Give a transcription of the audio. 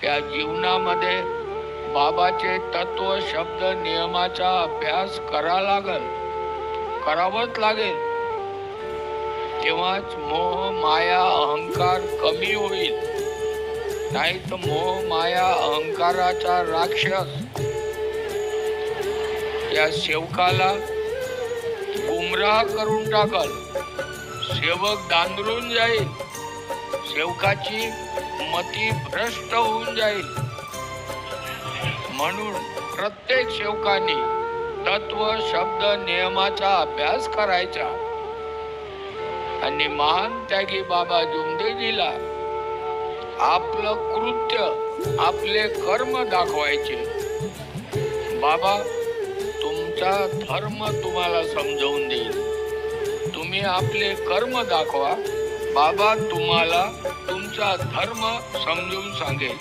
या जीवनामध्ये बाबाचे तत्व शब्द नियमाचा अभ्यास करावाच लागेल. तेव्हाच मोह माया अहंकार कमी होईल. नाही तर मोह माया अहंकाराचा राक्षस या सेवकाला गुमराह करून टाकल. सेवक दांदरून जाईल. सेवकाची मती भ्रष्ट होऊन जाईल. म्हणून प्रत्येक सेवकाने तत्व शब्द नियमाचा अभ्यास करायचा. आणि महान त्यागी बाबा जुमदेजीला आपलं कृत्य आपले कर्म दाखवायचे. बाबा तुमचा धर्म तुम्हाला समजावून देईल. तुम्ही आपले कर्म दाखवा. बाबा तुम्हाला तुमचा धर्म समजून सांगेल.